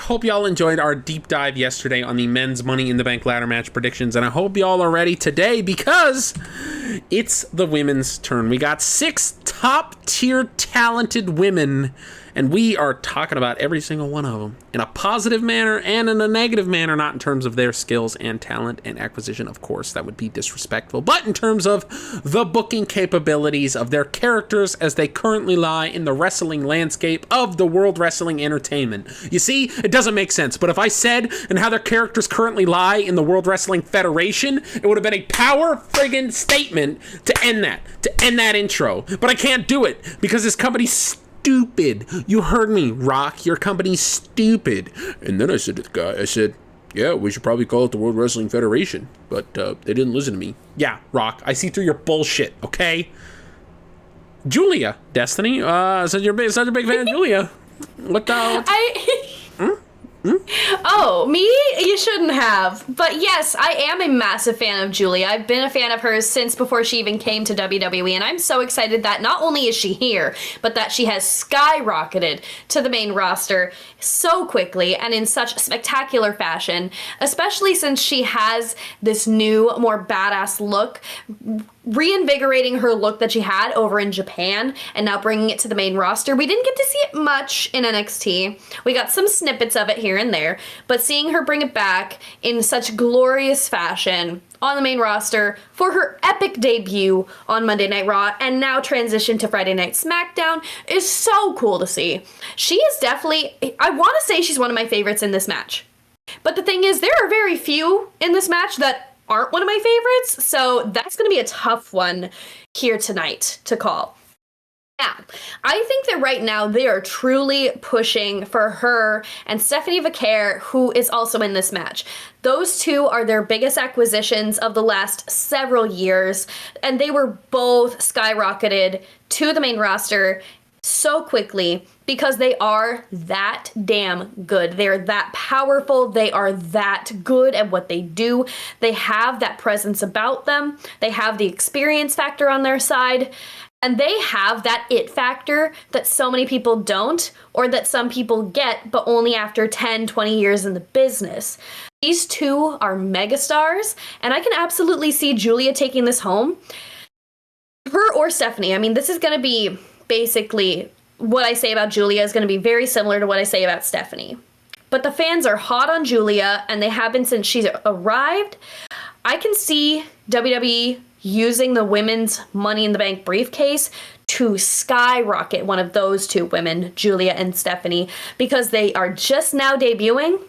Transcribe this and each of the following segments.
hope y'all enjoyed our deep dive yesterday on the men's Money in the Bank ladder match predictions, and I hope y'all are ready today because it's the women's turn. We got 6 top-tier talented women, and we are talking about every single one of them in a positive manner and in a negative manner, not in terms of their skills and talent and acquisition, of course, that would be disrespectful, but in terms of the booking capabilities of their characters as they currently lie in the wrestling landscape of the World Wrestling Entertainment. You see, it doesn't make sense, but if I said and how their characters currently lie in the World Wrestling Federation, it would have been a power friggin' statement to end that intro. But I can't do it because this company's stupid. You heard me, Rock. Your company's stupid. And then I said to the guy, I said, yeah, we should probably call it the World Wrestling Federation. But they didn't listen to me. Yeah, Rock, I see through your bullshit, okay? Julia, Destiny, said you're such a big fan of Julia. What the... Oh, me? You shouldn't have. But yes, I am a massive fan of Giulia. I've been a fan of hers since before she even came to WWE, and I'm so excited that not only is she here, but that she has skyrocketed to the main roster so quickly and in such spectacular fashion, especially since she has this new, more badass look, reinvigorating her look that she had over in Japan and now bringing it to the main roster. We didn't get to see it much in NXT. We got some snippets of it here and there, but seeing her bring it back in such glorious fashion on the main roster for her epic debut on Monday Night Raw and now transition to Friday Night SmackDown is so cool to see. She is definitely, I want to say she's one of my favorites in this match. But the thing is, there are very few in this match that aren't one of my favorites, so that's going to be a tough one here tonight to call. Now, I think that right now they are truly pushing for her and Stephanie Vaquer, who is also in this match. Those two are their biggest acquisitions of the last several years, and they were both skyrocketed to the main roster so quickly because they are that damn good. They're that powerful. They are that good at what they do. They have that presence about them. They have the experience factor on their side. And they have that it factor that so many people don't, or that some people get, but only after 10, 20 years in the business. These two are megastars, and I can absolutely see Giulia taking this home. Her or Stephanie. I mean, this is going to be basically what I say about Giulia is going to be very similar to what I say about Stephanie. But the fans are hot on Giulia, and they have been since she's arrived. I can see WWE using the women's Money in the Bank briefcase to skyrocket one of those two women, Giulia and Stephanie, because they are just now debuting.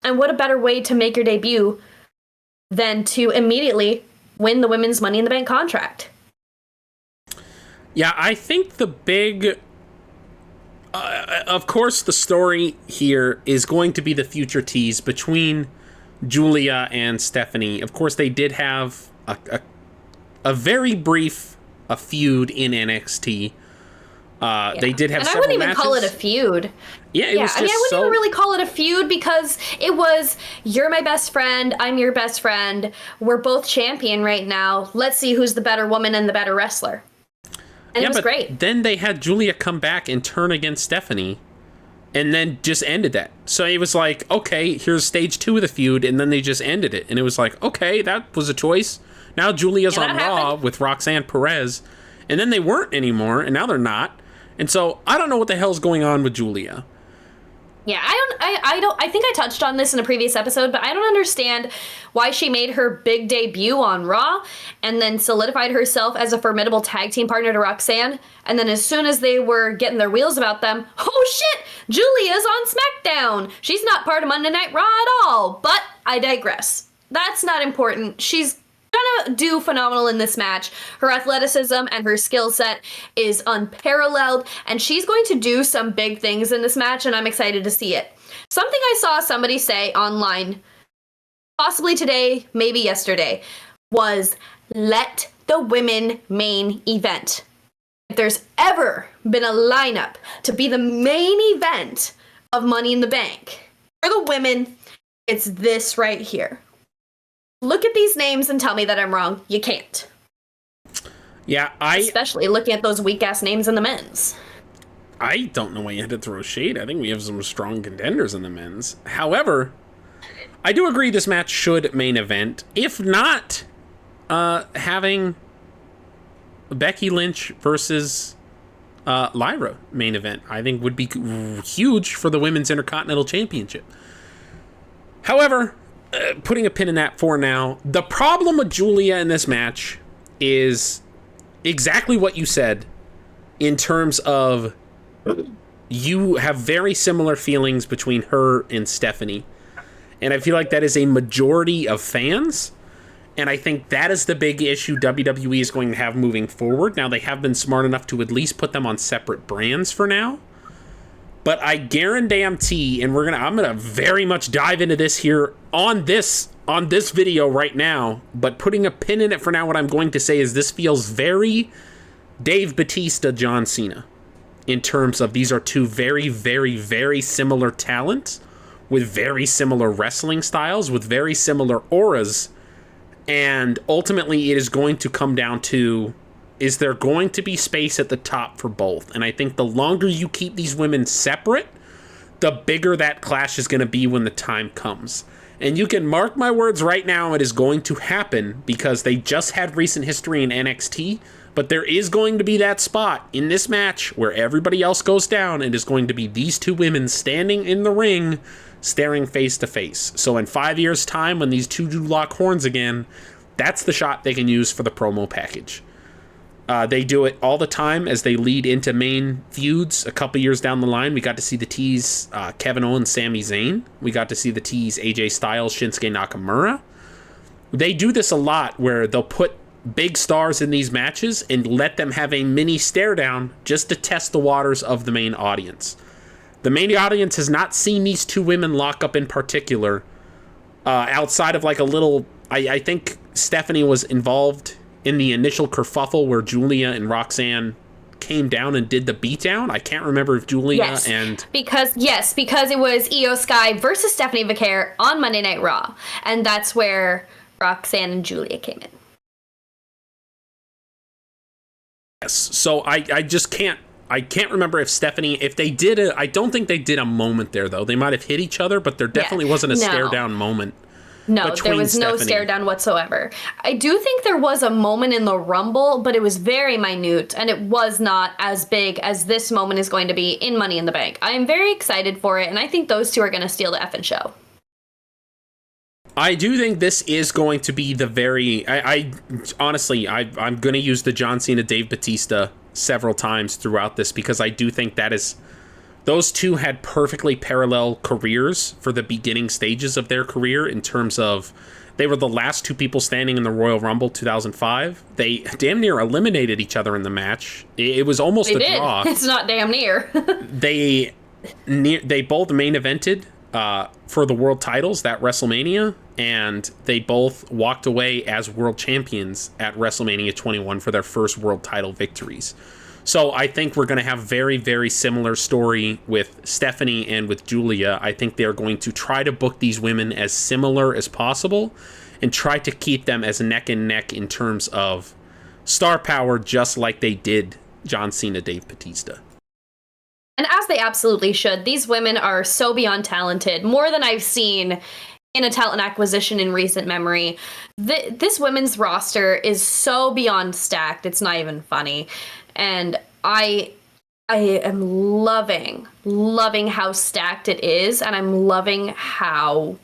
And what a better way to make your debut than to immediately win the women's Money in the Bank contract. Yeah, I think the big... of course, the story here is going to be the future tease between Giulia and Stephanie. Of course, they did have a very brief feud in NXT. Yeah. They did have and several matches. I wouldn't even call it a feud. Yeah, it was just I wouldn't even really call it a feud because it was, you're my best friend, I'm your best friend, we're both champion right now, let's see who's the better woman and the better wrestler. And it was great. Then they had Giulia come back and turn against Stephanie, and then just ended that. So it was like, okay, here's stage 2 of the feud, and then they just ended it. And it was like, okay, that was a choice. Now Giulia's on Raw with Roxanne Perez, and then they weren't anymore, and now they're not. And so I don't know what the hell's going on with Giulia. Yeah, I think I touched on this in a previous episode, but I don't understand why she made her big debut on Raw and then solidified herself as a formidable tag team partner to Roxanne. And then as soon as they were getting their wheels about them, oh shit, Giulia's on SmackDown. She's not part of Monday Night Raw at all. But I digress. That's not important. She's gonna do phenomenal in this match. Her athleticism and her skill set is unparalleled, and she's going to do some big things in this match, and I'm excited to see it. Something I saw somebody say online, possibly today, maybe yesterday, was let the women main event. If there's ever been a lineup to be the main event of Money in the Bank for the women, it's this right here. Look at these names and tell me that I'm wrong. You can't. Yeah, Especially looking at those weak-ass names in the men's. I don't know why you had to throw shade. I think we have some strong contenders in the men's. However, I do agree this match should main event. If not, having Becky Lynch versus Lyra main event, I think would be huge for the Women's Intercontinental Championship. However, putting a pin in that for now, the problem with Giulia in this match is exactly what you said in terms of you have very similar feelings between her and Stephanie. And I feel like that is a majority of fans. And I think that is the big issue WWE is going to have moving forward. Now, they have been smart enough to at least put them on separate brands for now. But I guarantee, and I'm gonna very much dive into this here on this video right now, but putting a pin in it for now, what I'm going to say is this feels very Dave Bautista, John Cena, in terms of these are two very, very, very similar talents with very similar wrestling styles, with very similar auras, and ultimately it is going to come down to, is there going to be space at the top for both? And I think the longer you keep these women separate, the bigger that clash is going to be when the time comes. And you can mark my words right now, it is going to happen because they just had recent history in NXT, but there is going to be that spot in this match where everybody else goes down. It is going to be these two women standing in the ring, staring face to face. So in 5 years' time, when these two do lock horns again, that's the shot they can use for the promo package. They do it all the time as they lead into main feuds. A couple years down the line, we got to see the tease Kevin Owens, Sami Zayn. We got to see the tease AJ Styles, Shinsuke Nakamura. They do this a lot where they'll put big stars in these matches and let them have a mini stare down just to test the waters of the main audience. The main audience has not seen these two women lock up in particular outside of like a little... I think Stephanie was involved in the initial kerfuffle where Giulia and Roxanne came down and did the beatdown. I can't remember if Giulia and... Because it was Io Sky versus Stephanie Vaquer on Monday Night Raw. And that's where Roxanne and Giulia came in. Yes, so I just can't... I can't remember if Stephanie... If they did a... I don't think they did a moment there, though. They might have hit each other, but there definitely wasn't a stare-down moment. No, there was no stare down whatsoever. I do think there was a moment in the Rumble, but it was very minute, and it was not as big as this moment is going to be in Money in the Bank. I am very excited for it, and I think those two are going to steal the effing show. I do think this is going to be the very... honestly, I'm going to use the John Cena, Dave Bautista several times throughout this, because I do think that is... Those two had perfectly parallel careers for the beginning stages of their career in terms of they were the last two people standing in the Royal Rumble 2005. They damn near eliminated each other in the match. It was almost a draw. It's not damn near. They both main evented for the world titles that WrestleMania, and they both walked away as world champions at WrestleMania 21 for their first world title victories. So I think we're going to have very, very similar story with Stephanie and with Giulia. I think they're going to try to book these women as similar as possible and try to keep them as neck and neck in terms of star power, just like they did John Cena, Dave Bautista. And as they absolutely should. These women are so beyond talented, more than I've seen in a talent acquisition in recent memory. This women's roster is so beyond stacked, it's not even funny. And I am loving how stacked it is, and I'm loving how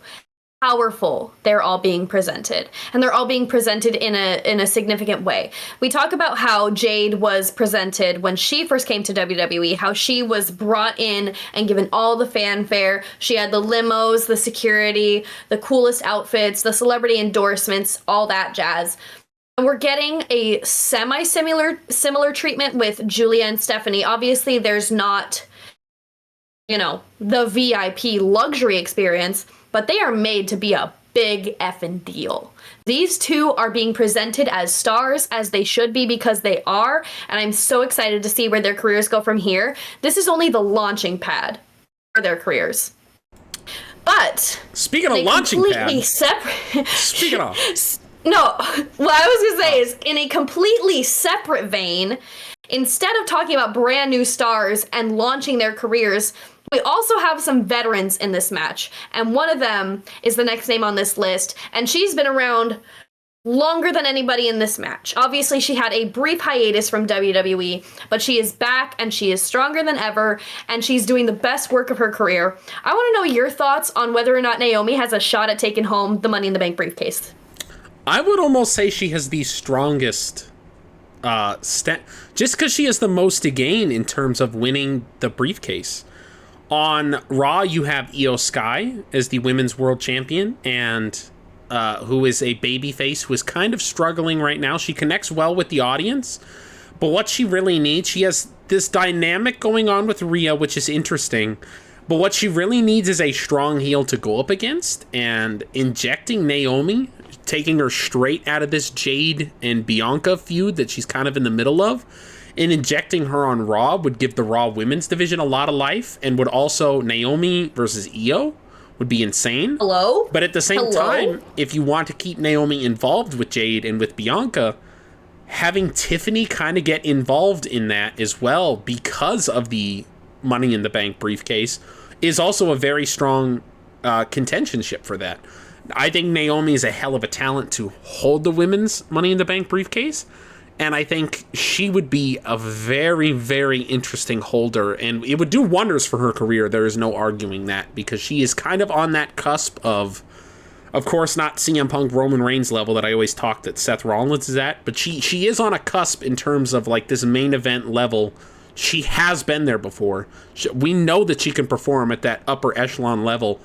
powerful they're all being presented. And they're all being presented in a significant way. We talk about how Jade was presented when she first came to WWE, how she was brought in and given all the fanfare. She had the limos, the security, the coolest outfits, the celebrity endorsements, all that jazz. And we're getting a similar treatment with Giulia and Stephanie. Obviously, there's not, the VIP luxury experience, but they are made to be a big effing deal. These two are being presented as stars, as they should be, because they are, and I'm so excited to see where their careers go from here. This is only the launching pad for their careers. But speaking of launching pad, speaking of... No, what I was going to say is, in a completely separate vein, instead of talking about brand new stars and launching their careers, we also have some veterans in this match. And one of them is the next name on this list. And she's been around longer than anybody in this match. Obviously, she had a brief hiatus from WWE, but she is back and she is stronger than ever, and she's doing the best work of her career. I want to know your thoughts on whether or not Naomi has a shot at taking home the Money in the Bank briefcase. I would almost say she has the strongest just because she has the most to gain in terms of winning the briefcase. On Raw, you have Io Sky as the women's world champion, and who is a babyface who is kind of struggling right now. She connects well with the audience, but what she really needs, she has this dynamic going on with Rhea, which is interesting, but what she really needs is a strong heel to go up against, and injecting Naomi, taking her straight out of this Jade and Bianca feud that she's kind of in the middle of, and injecting her on Raw would give the Raw women's division a lot of life, and would also, Naomi versus Io would be insane. Hello? But at the same time, if you want to keep Naomi involved with Jade and with Bianca, having Tiffany kind of get involved in that as well because of the Money in the Bank briefcase is also a very strong contentionship for that. I think Naomi is a hell of a talent to hold the women's Money in the Bank briefcase, and I think she would be a very, very interesting holder, and it would do wonders for her career. There is no arguing that, because she is kind of on that cusp of course, not CM Punk Roman Reigns level that I always talk that Seth Rollins is at, but she is on a cusp in terms of like this main event level. She has been there before. We know that she can perform at that upper echelon level.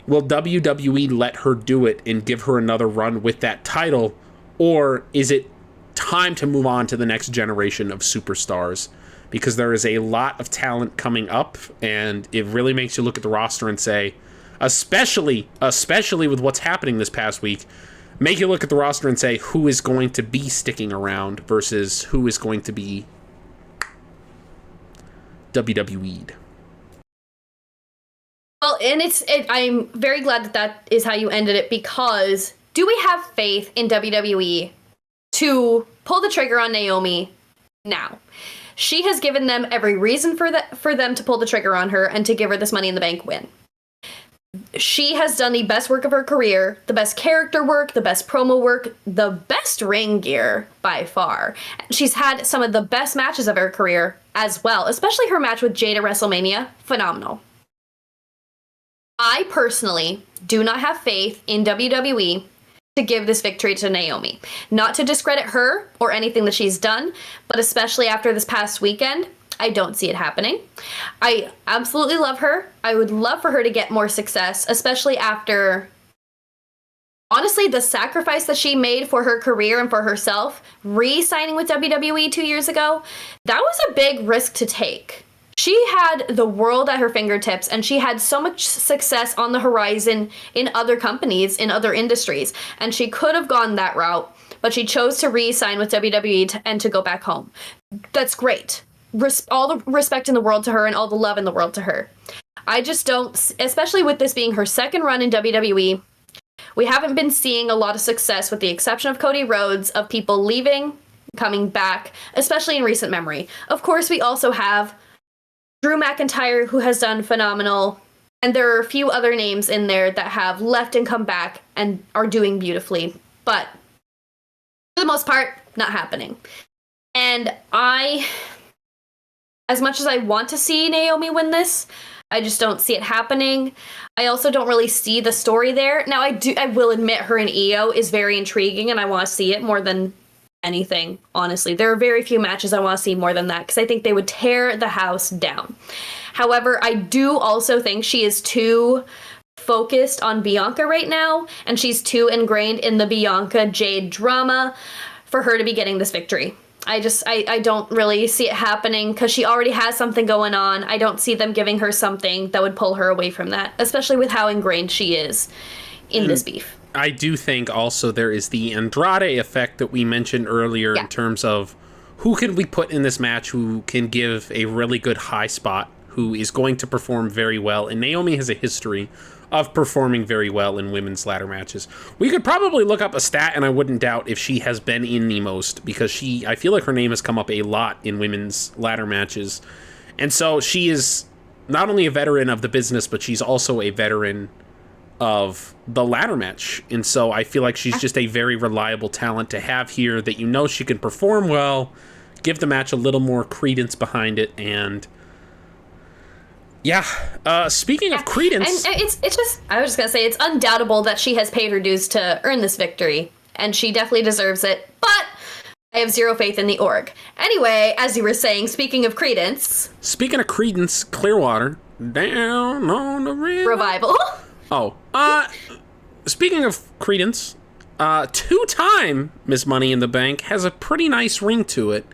Will WWE let her do it and give her another run with that title, or is it time to move on to the next generation of superstars? Because there is a lot of talent coming up, and it really makes you look at the roster and say, especially with what's happening this past week, make you look at the roster and say who is going to be sticking around versus who is going to be WWE'd. Well, and I'm very glad that is how you ended it, because do we have faith in WWE to pull the trigger on Naomi now? She has given them every reason for them to pull the trigger on her and to give her this Money in the Bank win. She has done the best work of her career, the best character work, the best promo work, the best ring gear by far. She's had some of the best matches of her career as well, especially her match with Jade at WrestleMania. Phenomenal. I personally do not have faith in WWE to give this victory to Naomi. Not to discredit her or anything that she's done, but especially after this past weekend, I don't see it happening. I absolutely love her. I would love for her to get more success, especially after, honestly, the sacrifice that she made for her career and for herself, re-signing with WWE 2 years ago. That was a big risk to take. She had the world at her fingertips, and she had so much success on the horizon in other companies, in other industries, and she could have gone that route, but she chose to re-sign with WWE and to go back home. That's great. All the respect in the world to her and all the love in the world to her. I just don't, especially with this being her second run in WWE, we haven't been seeing a lot of success, with the exception of Cody Rhodes, of people leaving, coming back, especially in recent memory. Of course, we also have Drew McIntyre, who has done phenomenal, and there are a few other names in there that have left and come back and are doing beautifully, but for the most part, not happening. And as much as I want to see Naomi win this, I just don't see it happening. I also don't really see the story there. Now, I will admit her and Io is very intriguing, and I want to see it more than anything, honestly. There are very few matches I want to see more than that, because I think they would tear the house down. However, I do also think she is too focused on Bianca right now, and she's too ingrained in the Bianca Jade drama for her to be getting this victory. I don't really see it happening, because she already has something going on. I don't see them giving her something that would pull her away from that, especially with how ingrained she is in this beef. I do think also there is the Andrade effect that we mentioned earlier, in terms of who can we put in this match who can give a really good high spot, who is going to perform very well. And Naomi has a history of performing very well in women's ladder matches. We could probably look up a stat, and I wouldn't doubt if she has been in the most, because I feel like her name has come up a lot in women's ladder matches. And so she is not only a veteran of the business, but she's also a veteran of the ladder match. And so I feel like she's just a very reliable talent to have here, that she can perform well, give the match a little more credence behind it. And speaking of credence, and it's just, I was just gonna say, it's undoubtable that she has paid her dues to earn this victory, and she definitely deserves it, but I have zero faith in the org. Anyway, as you were saying, speaking of credence, Clearwater, down on the river. Revival. Speaking of credence, two-time Miss Money in the Bank has a pretty nice ring to it.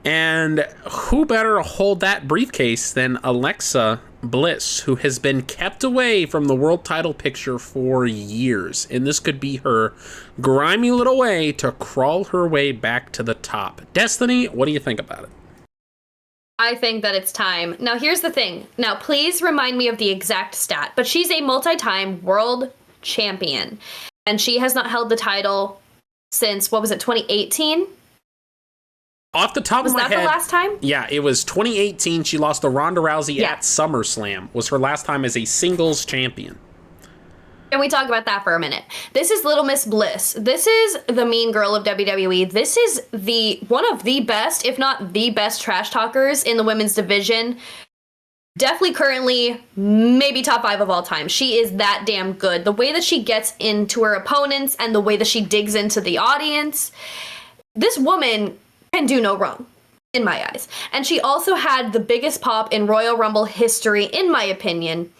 And who better to hold that briefcase than Alexa Bliss, who has been kept away from the world title picture for years. And this could be her grimy little way to crawl her way back to the top. Destiny, what do you think about it? I think that it's time. Now, here's the thing. Now, please remind me of the exact stat, but she's a multi-time world champion, and she has not held the title since, 2018? Off the top of my head... Was that the last time? Yeah, it was 2018. She lost to Ronda Rousey at SummerSlam. Was her last time as a singles champion. Can we talk about that for a minute? This is Little Miss Bliss. This is the mean girl of WWE. This is one of the best, if not the best, trash talkers in the women's division. Definitely currently maybe top 5 of all time. She is that damn good. The way that she gets into her opponents and the way that she digs into the audience. This woman can do no wrong, in my eyes. And she also had the biggest pop in Royal Rumble history, in my opinion.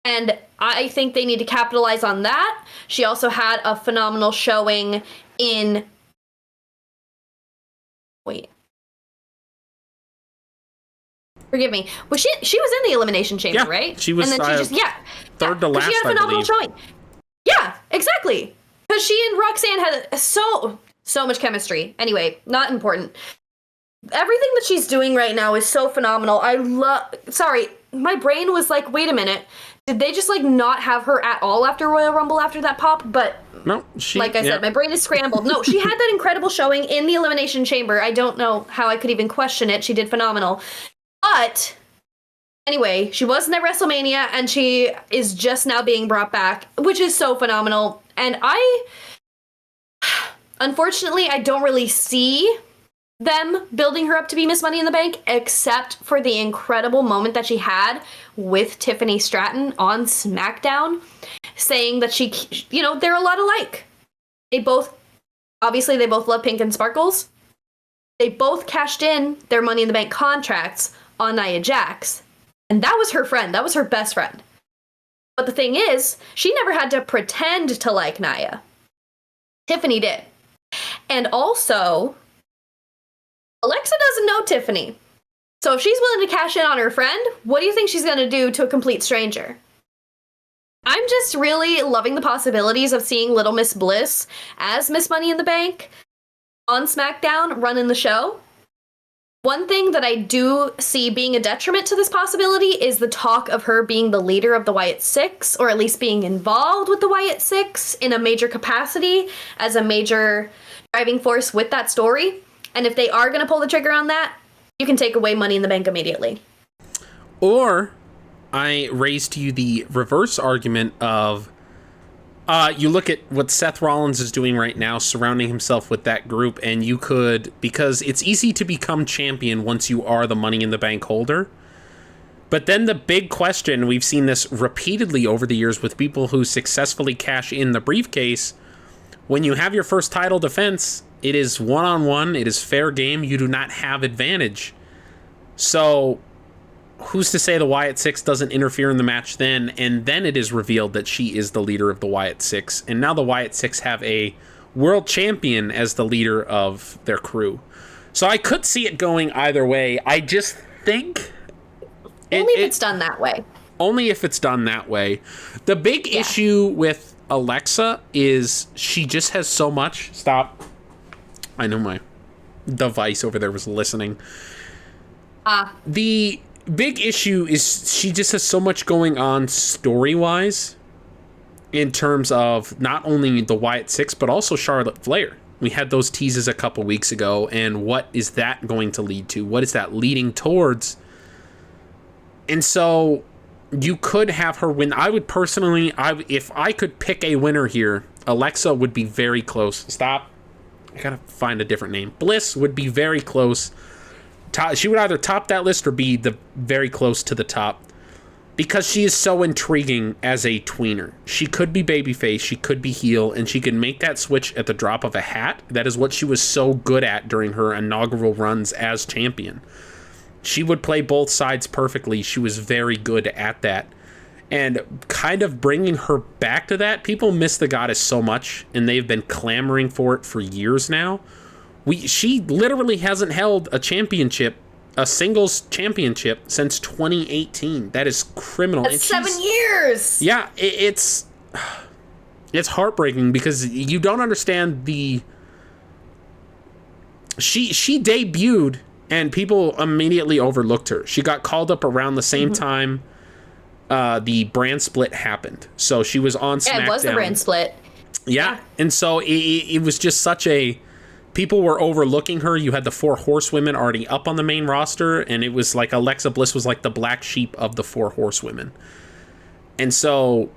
And I think they need to capitalize on that. She also had a phenomenal showing in... Forgive me. Well, she was in the Elimination Chamber, right? She was and then she third to last, she had a phenomenal showing. Yeah, exactly. Because she and Roxanne had so much chemistry. Anyway, not important. Everything that she's doing right now is so phenomenal. Sorry, my brain was like, wait a minute. Did they just not have her at all after Royal Rumble after that pop? But no, like I said, my brain is scrambled. No, she had that incredible showing in the Elimination Chamber. I don't know how I could even question it. She did phenomenal. But anyway, she wasn't at WrestleMania, and she is just now being brought back, which is so phenomenal. And unfortunately, I don't really see them building her up to be Miss Money in the Bank, except for the incredible moment that she had with Tiffany Stratton on SmackDown, saying that they're a lot alike. They both love pink and sparkles. They both cashed in their Money in the Bank contracts on Nia Jax, and that was her friend. That was her best friend. But the thing is, she never had to pretend to like Nia. Tiffany did. And also, Alexa doesn't know Tiffany. So if she's willing to cash in on her friend, what do you think she's going to do to a complete stranger? I'm just really loving the possibilities of seeing Little Miss Bliss as Miss Money in the Bank on SmackDown running the show. One thing that I do see being a detriment to this possibility is the talk of her being the leader of the Wyatt Six, or at least being involved with the Wyatt Six in a major capacity as a major driving force with that story. And if they are going to pull the trigger on that, you can take away Money in the Bank immediately. Or I raised to you the reverse argument of you look at what Seth Rollins is doing right now, surrounding himself with that group, and you could, because it's easy to become champion once you are the Money in the Bank holder. But then the big question, we've seen this repeatedly over the years with people who successfully cash in the briefcase, when you have your first title defense, it is one-on-one, it is fair game, you do not have advantage. So who's to say the Wyatt Six doesn't interfere in the match then, and then it is revealed that she is the leader of the Wyatt Six, and now the Wyatt Six have a world champion as the leader of their crew. So I could see it going either way. I just think... Only if it's done that way. Only if it's done that way. The big issue with Alexa is she just has so much... Stop. I know my device over there was listening. big issue is she just has so much going on story-wise in terms of not only the Wyatt Six, but also Charlotte Flair. We had those teases a couple weeks ago, and what is that going to lead to? What is that leading towards? And so you could have her win. I would personally, if I could pick a winner here, Alexa would be very close. Stop. I gotta find a different name. Bliss would be very close. She would either top that list or be very close to the top, because she is so intriguing as a tweener. She could be babyface, she could be heel, and she could make that switch at the drop of a hat. That is what she was so good at during her inaugural runs as champion. She would play both sides perfectly. She was very good at that. And kind of bringing her back to that, people miss the Goddess so much, and they've been clamoring for it for years now. She literally hasn't held a championship, a singles championship, since 2018. That is criminal. That's 7 years. Yeah, it's heartbreaking because you don't understand She debuted and people immediately overlooked her. She got called up around the same time the brand split happened. So she was on SmackDown. Yeah, it was the brand split. Yeah. And so it was just such a... People were overlooking her. You had the 4 horsewomen already up on the main roster, and it was like Alexa Bliss was like the black sheep of the 4 horsewomen. And so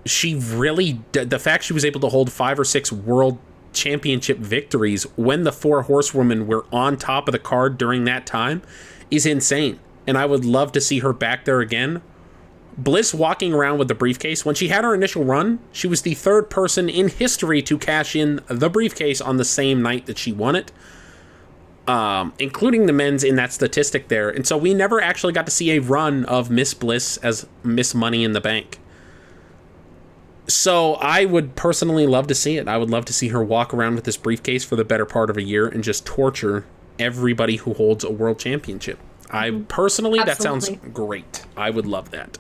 she really... The fact she was able to hold 5 or 6 world championship victories when the 4 horsewomen were on top of the card during that time is insane. And I would love to see her back there again. Bliss walking around with the briefcase. When she had her initial run, she was the 3rd person in history to cash in the briefcase on the same night that she won it, including the men's in that statistic there. And so we never actually got to see a run of Miss Bliss as Miss Money in the Bank. So I would personally love to see it. I would love to see her walk around with this briefcase for the better part of a year and just torture everybody who holds a world championship. I personally, Absolutely. That sounds great. I would love that.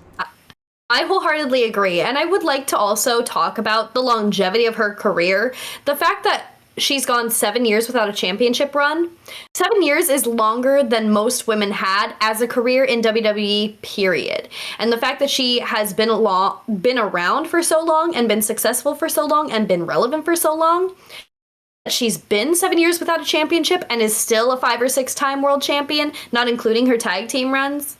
I wholeheartedly agree. And I would like to also talk about the longevity of her career. The fact that she's gone 7 years without a championship run. 7 years is longer than most women had as a career in WWE, period. And the fact that she has been around for so long and been successful for so long and been relevant for so long. She's been 7 years without a championship and is still a 5 or 6 time world champion, not including her tag team runs.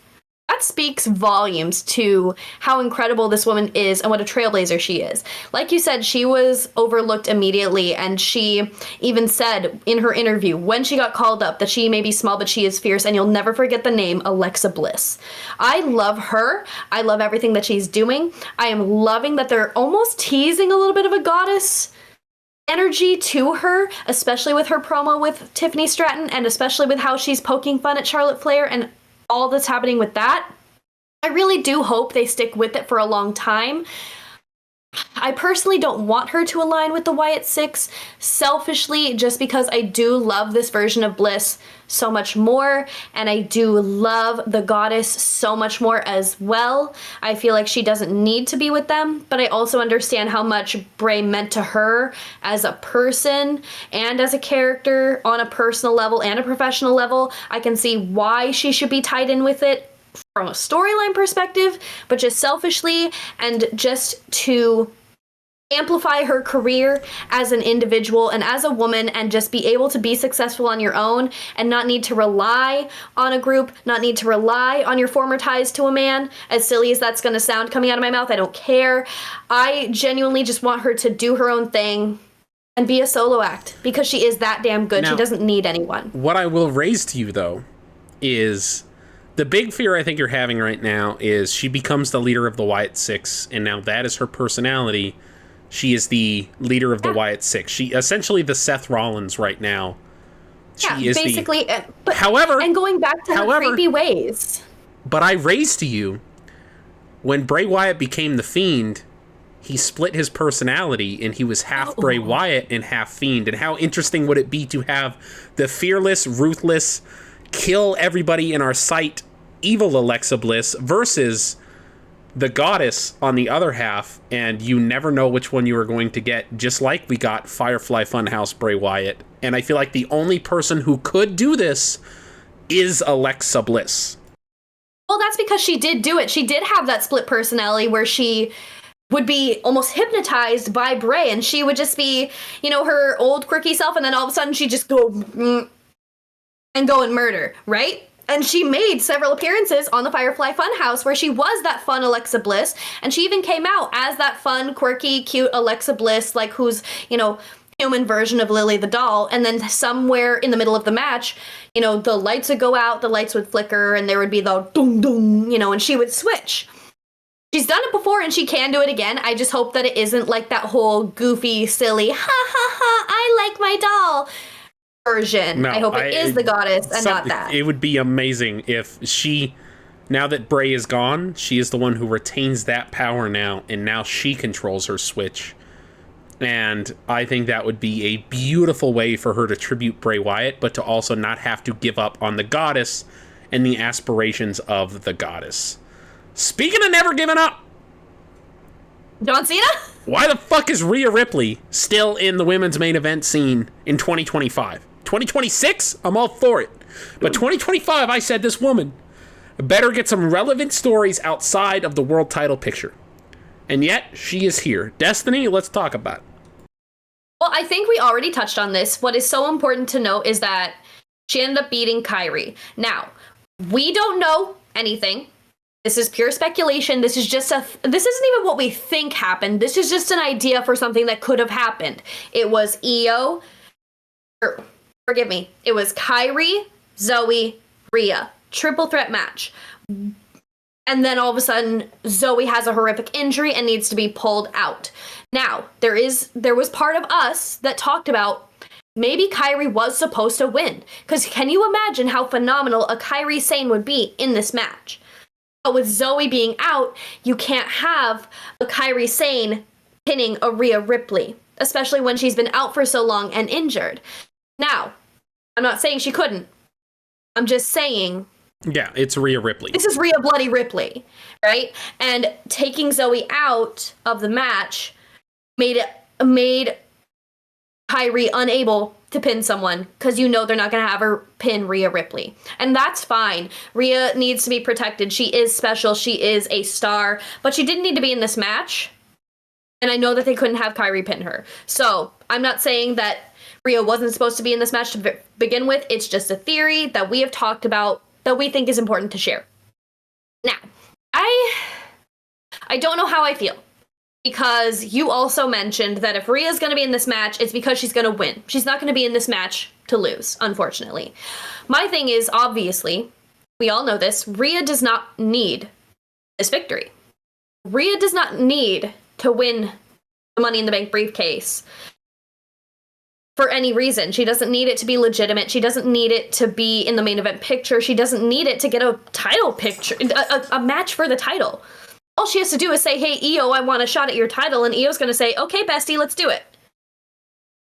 That speaks volumes to how incredible this woman is and what a trailblazer she is. Like you said, she was overlooked immediately, and she even said in her interview when she got called up that she may be small, but she is fierce, and you'll never forget the name Alexa Bliss. I love her. I love everything that she's doing. I am loving that they're almost teasing a little bit of a goddess energy to her, especially with her promo with Tiffany Stratton, and especially with how she's poking fun at Charlotte Flair and all that's happening with that. I really do hope they stick with it for a long time. I personally don't want her to align with the Wyatt Six, selfishly, just because I do love this version of Bliss so much more, and I do love the Goddess so much more as well. I feel like she doesn't need to be with them, but I also understand how much Bray meant to her as a person and as a character on a personal level and a professional level. I can see why she should be tied in with it from a storyline perspective, but just selfishly and just to amplify her career as an individual and as a woman, and just be able to be successful on your own and not need to rely on a group, not need to rely on your former ties to a man. As silly as that's going to sound coming out of my mouth, I don't care. I genuinely just want her to do her own thing and be a solo act, because she is that damn good. Now, she doesn't need anyone. What I will raise to you, though, is the big fear I think you're having right now is she becomes the leader of the Wyatt Six, and now that is her personality. She is the leader of the Wyatt Six. She essentially the Seth Rollins right now. She is basically. But, however, and going back to her creepy ways. But I raised to you, when Bray Wyatt became the Fiend, he split his personality, and he was half Bray Wyatt and half Fiend. And how interesting would it be to have the fearless, ruthless, kill everybody in our sight, evil Alexa Bliss versus the Goddess on the other half, and you never know which one you are going to get, just like we got Firefly Funhouse Bray Wyatt. And I feel like the only person who could do this is Alexa Bliss. Well, that's because she did do it. She did have that split personality where she would be almost hypnotized by Bray, and she would just be, her old quirky self, and then all of a sudden she'd just go and go and murder, right? And she made several appearances on the Firefly Funhouse where she was that fun Alexa Bliss, and she even came out as that fun, quirky, cute Alexa Bliss, like who's, human version of Lily the doll. And then somewhere in the middle of the match, the lights would go out, the lights would flicker, and there would be the dong dong, and she would switch. She's done it before and she can do it again. I just hope that it isn't like that whole goofy, silly, ha ha ha, I like my doll version. No, I hope it is the goddess and not that. It would be amazing if she, now that Bray is gone, she is the one who retains that power now, and now she controls her switch. And I think that would be a beautiful way for her to tribute Bray Wyatt, but to also not have to give up on the goddess and the aspirations of the goddess. Speaking of never giving up, John Cena? Why the fuck is Rhea Ripley still in the women's main event scene in 2025? 2026? I'm all for it. But 2025, I said this woman better get some relevant stories outside of the world title picture. And yet, she is here. Destiny, let's talk about it. Well, I think we already touched on this. What is so important to note is that she ended up beating Kairi. Now, we don't know anything. This is pure speculation. This is just this isn't even what we think happened. This is just an idea for something that could have happened. It was forgive me. It was Kairi, Zoe, Rhea. Triple threat match. And then all of a sudden, Zoe has a horrific injury and needs to be pulled out. Now, there was part of us that talked about maybe Kairi was supposed to win. Because can you imagine how phenomenal a Kairi Sane would be in this match? But with Zoe being out, you can't have a Kairi Sane pinning a Rhea Ripley, especially when she's been out for so long and injured. Now, I'm not saying she couldn't. I'm just saying... Yeah, it's Rhea Ripley. This is Rhea Bloody Ripley, right? And taking Zoe out of the match made Kairi unable to pin someone because they're not going to have her pin Rhea Ripley. And that's fine. Rhea needs to be protected. She is special. She is a star. But she didn't need to be in this match. And I know that they couldn't have Kairi pin her. So I'm not saying that Rhea wasn't supposed to be in this match to begin with. It's just a theory that we have talked about that we think is important to share. Now, I don't know how I feel. Because you also mentioned that if Rhea's going to be in this match, it's because she's going to win. She's not going to be in this match to lose, unfortunately. My thing is, obviously, we all know this, Rhea does not need this victory. Rhea does not need to win the Money in the Bank briefcase for any reason. She doesn't need it to be legitimate. She doesn't need it to be in the main event picture. She doesn't need it to get a title picture, a match for the title. All she has to do is say, hey, Io, I want a shot at your title, and Io's going to say, okay, bestie, let's do it.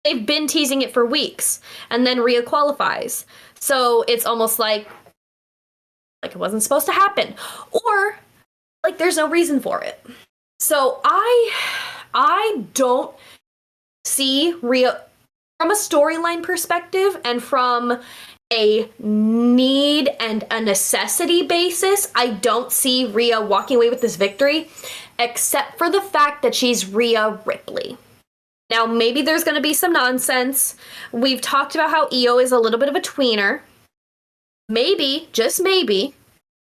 They've been teasing it for weeks, and then Rhea qualifies. So it's almost like it wasn't supposed to happen. Or, like, there's no reason for it. So I don't see Rhea, from a storyline perspective and from a need and a necessity basis, I don't see Rhea walking away with this victory, except for the fact that she's Rhea Ripley. Now, maybe there's going to be some nonsense. We've talked about how Io is a little bit of a tweener. Maybe, just maybe,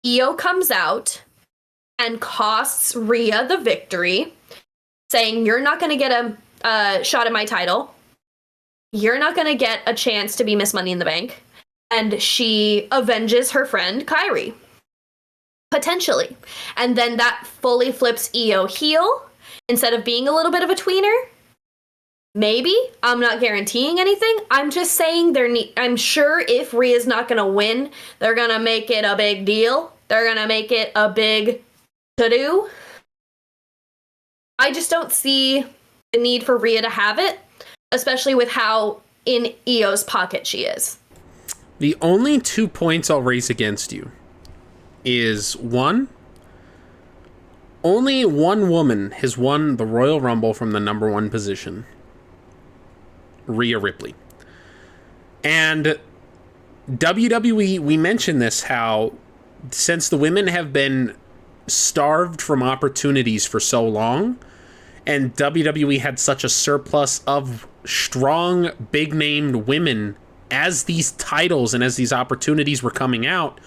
Io comes out and costs Rhea the victory, saying, you're not going to get a shot at my title. You're not going to get a chance to be Miss Money in the Bank. And she avenges her friend Kairi. Potentially. And then that fully flips Io heel instead of being a little bit of a tweener. Maybe. I'm not guaranteeing anything. I'm just saying I'm sure if Rhea's not going to win, they're going to make it a big deal. They're going to make it a big to-do. I just don't see the need for Rhea to have it, especially with how in Io's pocket she is. The only 2 points I'll raise against you is, one, only one woman has won the Royal Rumble from the number 1 position. Rhea Ripley. And WWE, we mentioned this, how since the women have been starved from opportunities for so long, and WWE had such a surplus of strong, big-named women as these titles and as these opportunities were coming out,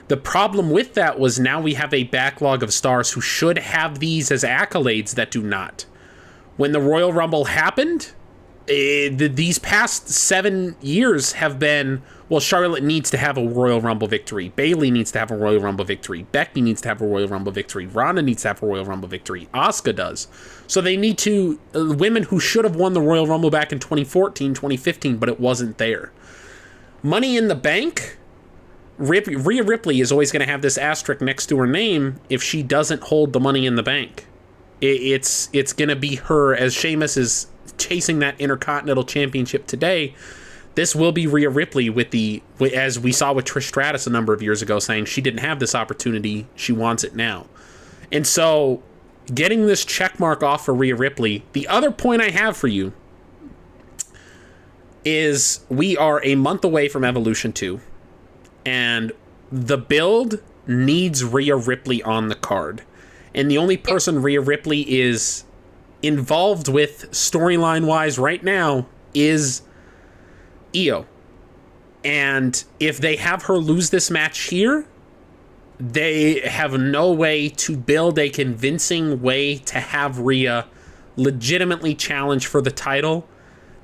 the problem with that was now we have a backlog of stars who should have these as accolades that do not. When the Royal Rumble happened, these past 7 years have been, well, Charlotte needs to have a Royal Rumble victory. Bayley needs to have a Royal Rumble victory. Becky needs to have a Royal Rumble victory. Ronda needs to have a Royal Rumble victory. Asuka does. So they need to, women who should have won the Royal Rumble back in 2014, 2015, but it wasn't there. Money in the Bank, Rhea Ripley is always going to have this asterisk next to her name if she doesn't hold the Money in the Bank. It's going to be her, as Sheamus is chasing that Intercontinental Championship today. This will be Rhea Ripley as we saw with Trish Stratus a number of years ago, saying she didn't have this opportunity, she wants it now. And so, getting this check mark off for Rhea Ripley, the other point I have for you is we are a month away from Evolution 2, and the build needs Rhea Ripley on the card. And the only person Rhea Ripley is involved with storyline-wise right now is Io. And if they have her lose this match here, they have no way to build a convincing way to have Rhea legitimately challenge for the title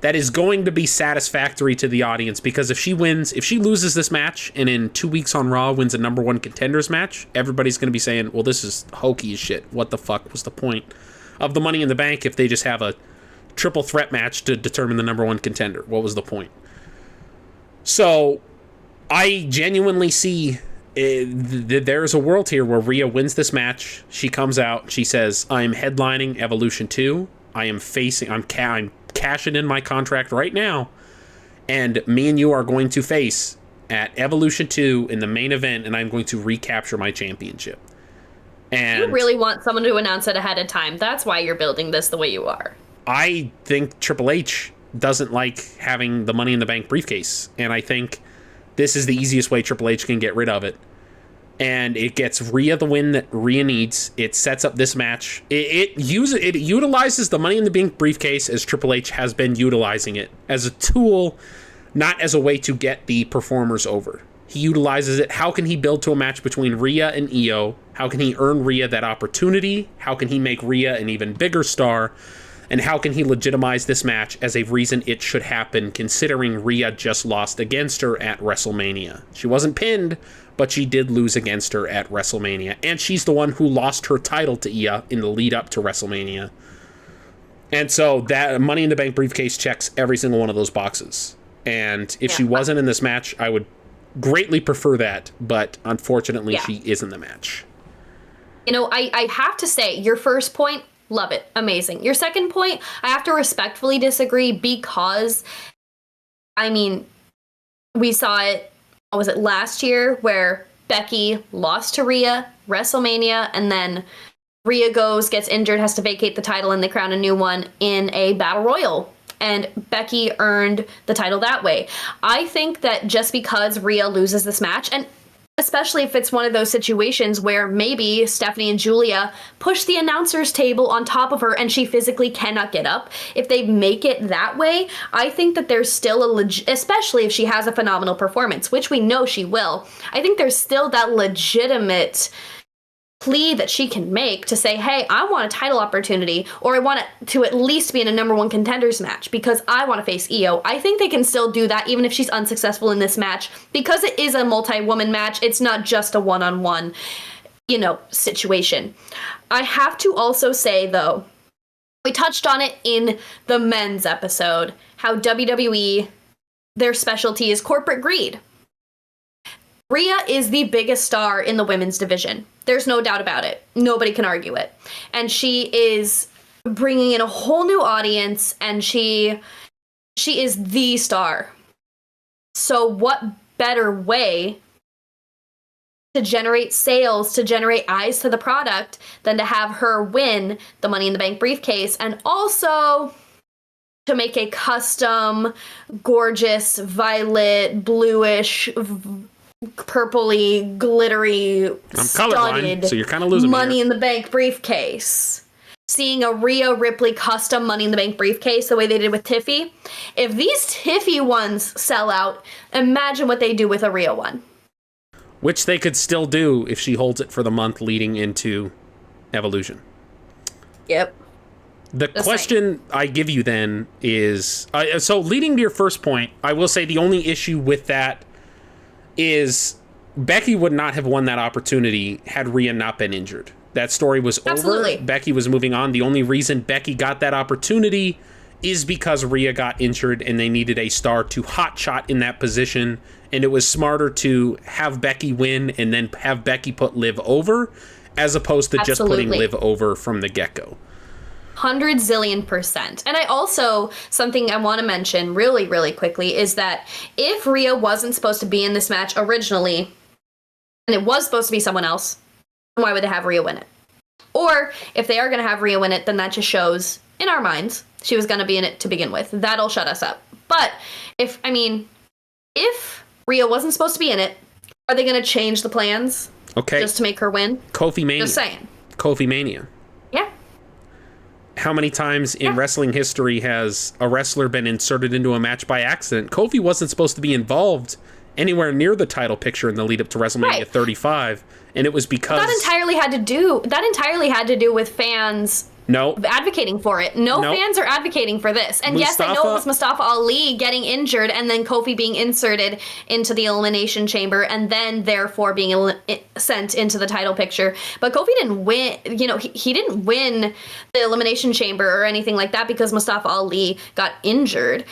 that is going to be satisfactory to the audience, because if she loses this match and in 2 weeks on Raw wins a number one contenders match, everybody's going to be saying, well, this is hokey as shit. What the fuck was the point of the Money in the Bank if they just have a triple threat match to determine the number one contender? What was the point? So I genuinely see there's a world here where Rhea wins this match. She comes out, she says, I'm headlining Evolution 2. I'm cashing in my contract right now, and me and you are going to face at Evolution 2 in the main event, and I'm going to recapture my championship. And you really want someone to announce it ahead of time. That's why you're building this the way you are. I think Triple H doesn't like having the Money in the Bank briefcase, and I think this is the easiest way Triple H can get rid of it. And it gets Rhea the win that Rhea needs. It sets up this match. It utilizes the Money in the Bank briefcase as Triple H has been utilizing it, as a tool, not as a way to get the performers over. He utilizes it. How can he build to a match between Rhea and Io? How can he earn Rhea that opportunity? How can he make Rhea an even bigger star? And how can he legitimize this match as a reason it should happen, considering Rhea just lost against her at WrestleMania? She wasn't pinned, but she did lose against her at WrestleMania. And she's the one who lost her title to Io in the lead up to WrestleMania. And so that Money in the Bank briefcase checks every single one of those boxes. And if she wasn't in this match, I would greatly prefer that. But unfortunately, she is in the match. You know, I have to say, your first point, love it. Amazing. Your second point, I have to respectfully disagree, because, I mean, we saw it, was it last year, where Becky lost to Rhea, WrestleMania, and then Rhea gets injured, has to vacate the title, and they crown a new one in a Battle Royal. And Becky earned the title that way. I think that just because Rhea loses this match, and especially if it's one of those situations where maybe Stephanie and Giulia push the announcer's table on top of her and she physically cannot get up. If they make it that way, I think that there's still especially if she has a phenomenal performance, which we know she will, I think there's still that legitimate plea that she can make to say, hey, I want a title opportunity, or I want it to at least be in a number one contenders match because I want to face Io. I think they can still do that even if she's unsuccessful in this match, because it is a multi-woman match. It's not just a one-on-one, situation. I have to also say, though, we touched on it in the men's episode, how WWE, their specialty is corporate greed. Rhea is the biggest star in the women's division. There's no doubt about it. Nobody can argue it. And she is bringing in a whole new audience, and she is the star. So what better way to generate sales, to generate eyes to the product, than to have her win the Money in the Bank briefcase, and also to make a custom, gorgeous, violet, bluish purpley, glittery, I'm colorblind, studded so you're kind of losing Money me in the Bank briefcase. Seeing a Rhea Ripley custom Money in the Bank briefcase the way they did with Tiffy. If these Tiffy ones sell out, imagine what they do with a Rhea one. Which they could still do if she holds it for the month leading into Evolution. Yep. The question I give you then is, so leading to your first point, I will say the only issue with that is Becky would not have won that opportunity had Rhea not been injured. That story was Absolutely. over. Becky was moving on. The only reason Becky got that opportunity is because Rhea got injured and they needed a star to hotshot in that position. And it was smarter to have Becky win and then have Becky put Liv over as opposed to just putting Liv over from the get-go. 100 zillion %. And I also, something I want to mention really, really quickly is that if Rhea wasn't supposed to be in this match originally, and it was supposed to be someone else, why would they have Rhea win it? Or if they are going to have Rhea win it, then that just shows, in our minds, she was going to be in it to begin with. That'll shut us up. But if Rhea wasn't supposed to be in it, are they going to change the plans? Okay. Just to make her win? Kofi Mania. Just saying. Kofi Mania. Yeah. How many times in wrestling history has a wrestler been inserted into a match by accident? Kofi wasn't supposed to be involved anywhere near the title picture in the lead up to WrestleMania 35, and it was because that entirely had to do with fans advocating for it. No fans are advocating for this. And yes, I know it was Mustafa Ali getting injured and then Kofi being inserted into the Elimination Chamber and then therefore being sent into the title picture. But Kofi didn't win, he didn't win the Elimination Chamber or anything like that because Mustafa Ali got injured.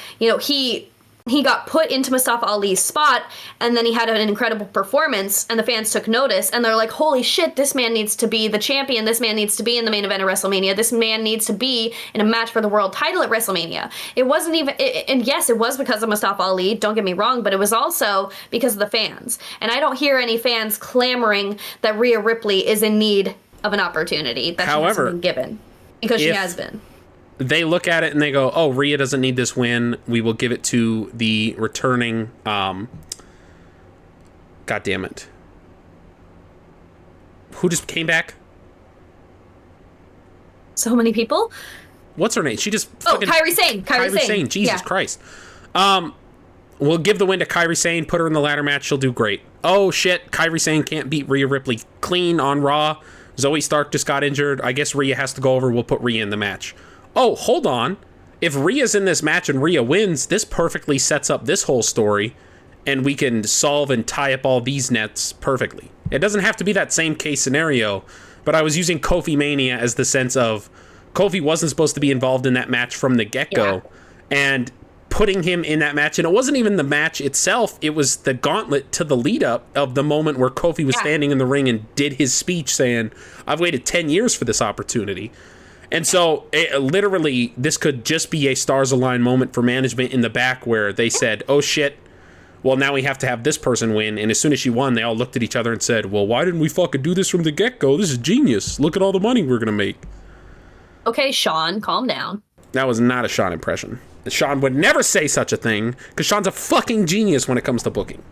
He got put into Mustafa Ali's spot, and then he had an incredible performance, and the fans took notice, and they're like, holy shit, this man needs to be the champion, this man needs to be in the main event of WrestleMania, this man needs to be in a match for the world title at WrestleMania. It wasn't even, and yes, it was because of Mustafa Ali, don't get me wrong, but it was also because of the fans. And I don't hear any fans clamoring that Rhea Ripley is in need of an opportunity that she hasn't been given, because she has been. They look at it and they go, oh, Rhea doesn't need this win. We will give it to the returning... God damn it. Who just came back? So many people? What's her name? She just... Kairi Sane. Kairi Sane. Jesus Christ. We'll give the win to Kairi Sane. Put her in the ladder match. She'll do great. Oh, shit. Kairi Sane can't beat Rhea Ripley clean on Raw. Zoe Stark just got injured. I guess Rhea has to go over. We'll put Rhea in the match. Oh, hold on. If Rhea's in this match and Rhea wins, this perfectly sets up this whole story, and we can solve and tie up all these nets perfectly. It doesn't have to be that same case scenario, but I was using Kofi Mania as the sense of Kofi wasn't supposed to be involved in that match from the get-go, and putting him in that match, and it wasn't even the match itself, it was the gauntlet to the lead-up of the moment where Kofi was standing in the ring and did his speech saying, I've waited 10 years for this opportunity. And so, literally, this could just be a stars align moment for management in the back where they said, oh shit, well now we have to have this person win. And as soon as she won, they all looked at each other and said, well, why didn't we fucking do this from the get-go? This is genius. Look at all the money we're going to make. Okay, Sean, calm down. That was not a Sean impression. Sean would never say such a thing because Sean's a fucking genius when it comes to booking.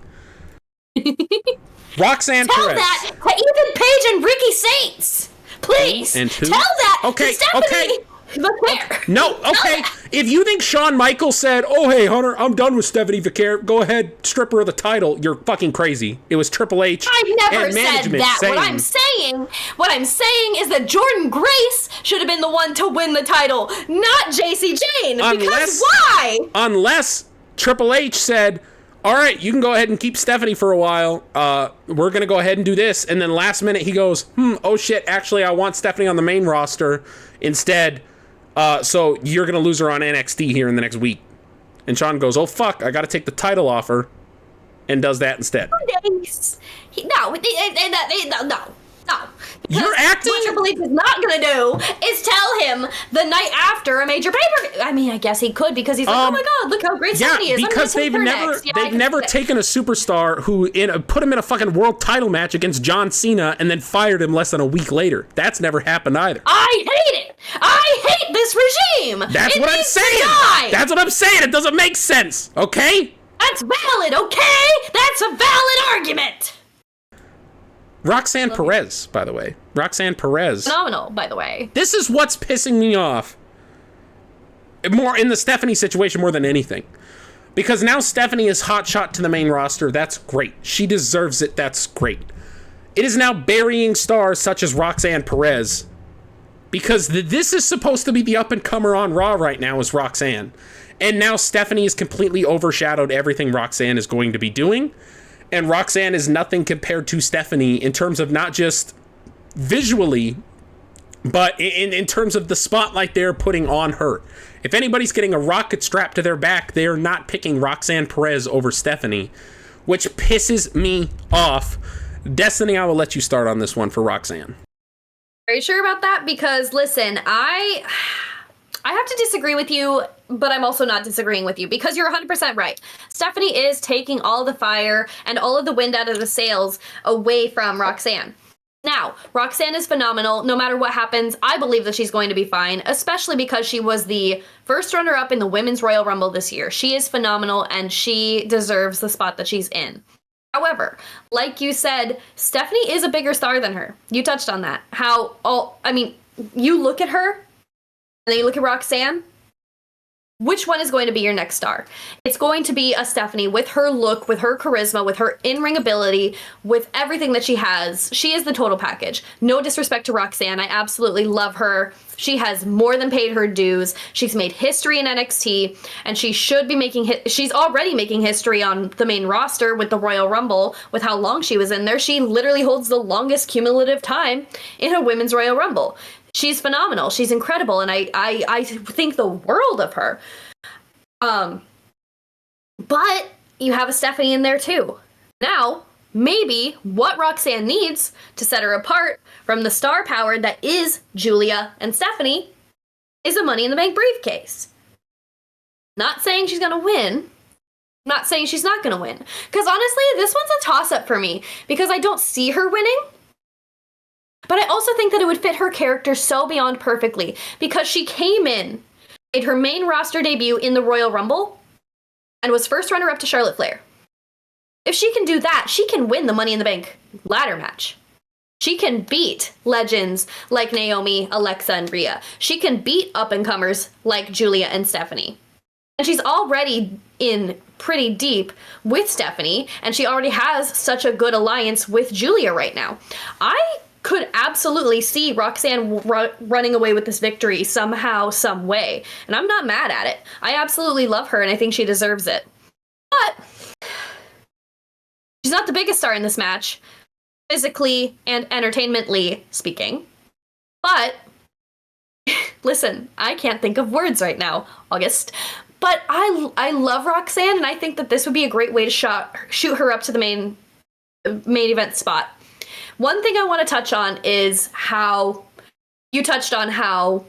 Roxanne Tell Perez. that to Ethan Page and Ricky Saints. Please. And who? Tell that to Stephanie Vaquer. No, okay. If you think Shawn Michaels said, oh, hey, Hunter, I'm done with Stephanie Vaquer, go ahead, strip her of the title, you're fucking crazy. It was Triple H I never and said management that. saying... What I'm saying is that Jordan Grace should have been the one to win the title, not JC Jane. Because why? Unless Triple H said, all right, you can go ahead and keep Stephanie for a while. We're going to go ahead and do this. And then last minute he goes, oh shit, actually I want Stephanie on the main roster instead. So you're going to lose her on NXT here in the next week. And Shawn goes, oh fuck, I got to take the title off her. And does that instead. No. You're acting. What Triple H is not going to do is tell him the night after a major pay-per-view. I mean, I guess he could because he's like, oh my god, look how great Stephanie is. Yeah, because they've never taken a superstar who put him in a fucking world title match against John Cena and then fired him less than a week later. That's never happened either. I hate it. I hate this regime. That's what I'm saying. That's what I'm saying. It doesn't make sense. Okay. That's valid, okay? That's a valid argument! Roxanne Perez, by the way. Roxanne Perez. Phenomenal, by the way. This is what's pissing me off. More in the Stephanie situation more than anything. Because now Stephanie is hotshot to the main roster. That's great. She deserves it. That's great. It is now burying stars such as Roxanne Perez. Because this is supposed to be the up-and-comer on Raw right now is Roxanne. And now Stephanie has completely overshadowed everything Roxanne is going to be doing. And Roxanne is nothing compared to Stephanie in terms of not just visually, but in terms of the spotlight they're putting on her. If anybody's getting a rocket strapped to their back, they're not picking Roxanne Perez over Stephanie, which pisses me off. Destiny, I will let you start on this one for Roxanne. Are you sure about that? Because, listen, I have to disagree with you, but I'm also not disagreeing with you because you're 100% right. Stephanie is taking all the fire and all of the wind out of the sails away from Roxanne. Now, Roxanne is phenomenal. No matter what happens, I believe that she's going to be fine, especially because she was the first runner-up in the Women's Royal Rumble this year. She is phenomenal, and she deserves the spot that she's in. However, like you said, Stephanie is a bigger star than her. You touched on that. You look at her, and then you look at Roxanne. Which one is going to be your next star? It's going to be a Stephanie with her look, with her charisma, with her in-ring ability, with everything that she has. She is the total package. No disrespect to Roxanne. I absolutely love her. She has more than paid her dues. She's made history in NXT, and she should be she's already making history on the main roster with the Royal Rumble, with how long she was in there. She literally holds the longest cumulative time in a Women's Royal Rumble. She's phenomenal. She's incredible, and I think the world of her. But you have a Stephanie in there too. Now, maybe what Roxanne needs to set her apart from the star power that is Giulia and Stephanie is a Money in the Bank briefcase. Not saying she's gonna win. Not saying she's not gonna win. Because honestly, this one's a toss-up for me because I don't see her winning. But I also think that it would fit her character so beyond perfectly because she came in, made her main roster debut in the Royal Rumble, and was first runner-up to Charlotte Flair. If she can do that, she can win the Money in the Bank ladder match. She can beat legends like Naomi, Alexa, and Rhea. She can beat up-and-comers like Giulia and Stephanie. And she's already in pretty deep with Stephanie, and she already has such a good alliance with Giulia right now. I could absolutely see Roxanne running away with this victory somehow, some way. And I'm not mad at it. I absolutely love her, and I think she deserves it. But she's not the biggest star in this match, physically and entertainmentally speaking. But, listen, I can't think of words right now, August. But I love Roxanne, and I think that this would be a great way to shoot her up to the main event spot. One thing I want to touch on is how you touched on how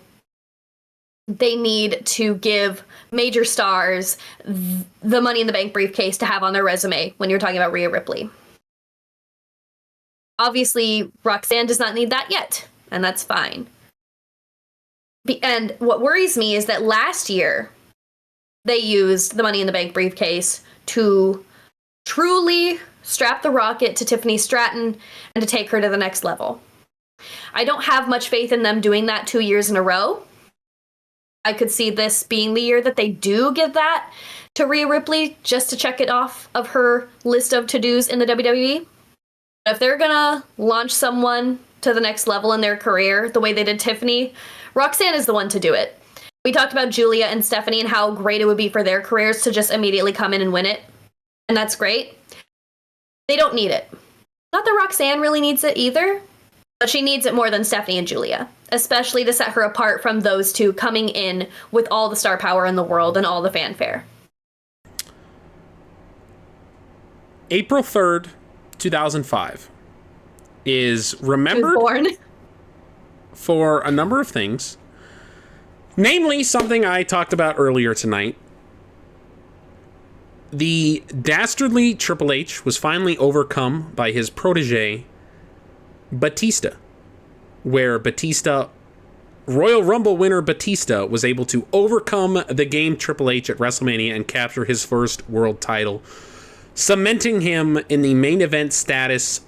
they need to give major stars the Money in the Bank briefcase to have on their resume when you're talking about Rhea Ripley. Obviously, Roxanne does not need that yet, and that's fine. And what worries me is that last year, they used the Money in the Bank briefcase to truly strap the rocket to Tiffany Stratton and to take her to the next level. I don't have much faith in them doing that 2 years in a row. I could see this being the year that they do give that to Rhea Ripley just to check it off of her list of to-dos in the WWE. But if they're gonna launch someone to the next level in their career the way they did Tiffany, Roxanne is the one to do it. We talked about Giulia and Stephanie and how great it would be for their careers to just immediately come in and win it. And that's great. They don't need it. Not that Roxanne really needs it either, but she needs it more than Stephanie and Giulia, especially to set her apart from those two coming in with all the star power in the world and all the fanfare. April 3rd, 2005 is remembered for a number of things, namely something I talked about earlier tonight. The dastardly Triple H was finally overcome by his protege, Batista, where Batista Royal Rumble winner Batista was able to overcome the game Triple H at WrestleMania and capture his first world title, cementing him in the main event status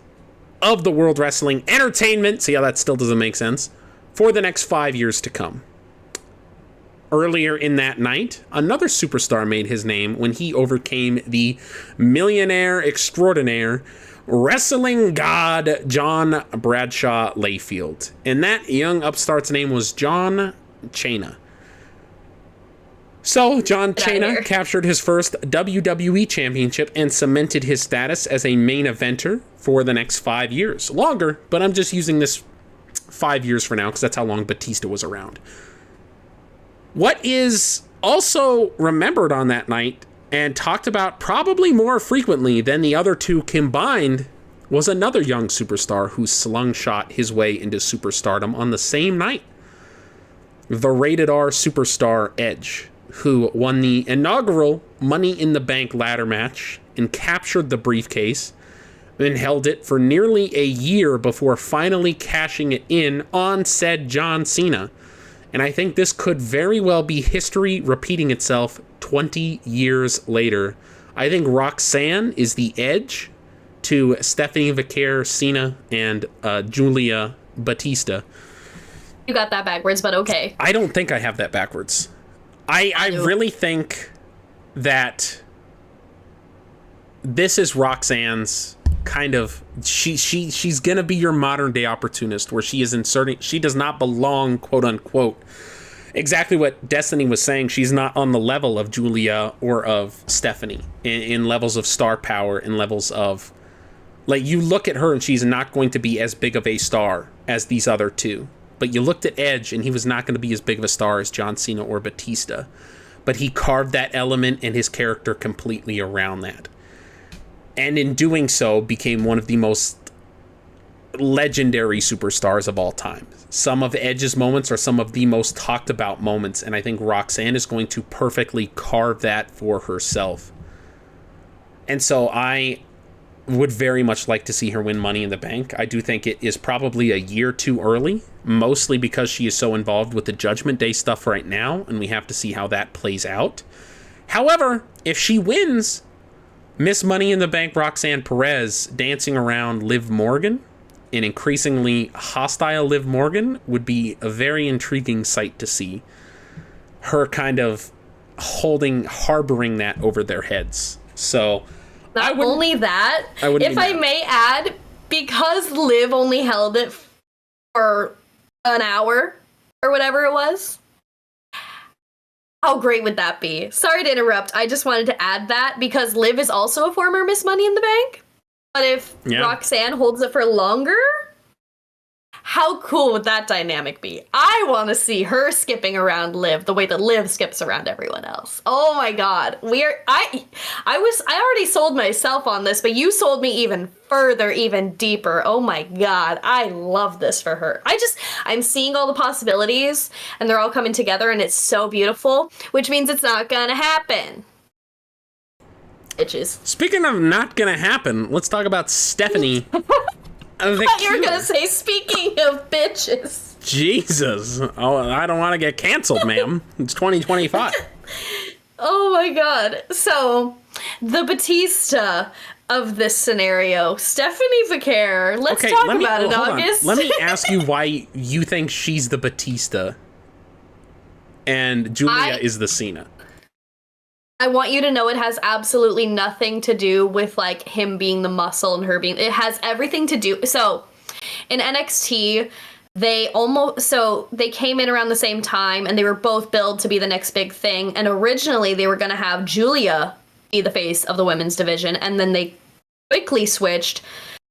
of the World Wrestling Entertainment, see how that still doesn't make sense, for the next 5 years to come. Earlier in that night, another superstar made his name when he overcame the millionaire extraordinaire, wrestling god John Bradshaw Layfield. And that young upstart's name was John Cena. So, John Cena captured his first WWE championship and cemented his status as a main eventer for the next 5 years. Longer, but I'm just using this 5 years for now because that's how long Batista was around. What is also remembered on that night and talked about probably more frequently than the other two combined was another young superstar who slingshot his way into superstardom on the same night. The rated R superstar Edge, who won the inaugural Money in the Bank ladder match and captured the briefcase and held it for nearly a year before finally cashing it in on said John Cena. And I think this could very well be history repeating itself 20 years later. I think Roxanne is the Edge to Stephanie Vaquer, Cena, and Giulia Batista. You got that backwards, but okay. I don't think I have that backwards. I really think that this is Roxanne's kind of she's gonna be your modern day opportunist, where she does not belong, quote unquote, exactly what Destiny was saying. She's not on the level of Giulia or of Stephanie in levels of star power, in levels of, like, you look at her and she's not going to be as big of a star as these other two. But you looked at Edge and he was not going to be as big of a star as John Cena or Batista. But he carved that element and his character completely around that. And in doing so, became one of the most legendary superstars of all time. Some of Edge's moments are some of the most talked about moments, and I think Roxanne is going to perfectly carve that for herself. And so I would very much like to see her win Money in the Bank. I do think it is probably a year too early, mostly because she is so involved with the Judgment Day stuff right now, and we have to see how that plays out. However, if she wins Miss Money in the Bank Roxanne Perez dancing around Liv Morgan, an increasingly hostile Liv Morgan, would be a very intriguing sight to see. Her kind of harboring that over their heads. So, not only that, if I may add, because Liv only held it for an hour or whatever it was, how great would that be? Sorry to interrupt. I just wanted to add that because Liv is also a former Miss Money in the Bank. But if Roxanne holds it for longer, how cool would that dynamic be? I want to see her skipping around Liv the way that Liv skips around everyone else. Oh my god. I already sold myself on this, but you sold me even further, even deeper. Oh my god. I love this for her. I'm seeing all the possibilities and they're all coming together and it's so beautiful, which means it's not gonna happen. Bitches. Speaking of not gonna happen, let's talk about Stephanie. I thought you were gonna say, speaking of bitches. Jesus. Oh, I don't want to get canceled, ma'am. It's 2025. Oh my god. So, the Batista of this scenario, Stephanie Vaquer. Let's talk about it, August. Let me ask you why you think she's the Batista and Giulia is the Cena. I want you to know it has absolutely nothing to do with, like, him being the muscle and her being... It has everything to do... So, in NXT, they came in around the same time, and they were both billed to be the next big thing, and originally they were going to have Giulia be the face of the women's division, and then they quickly switched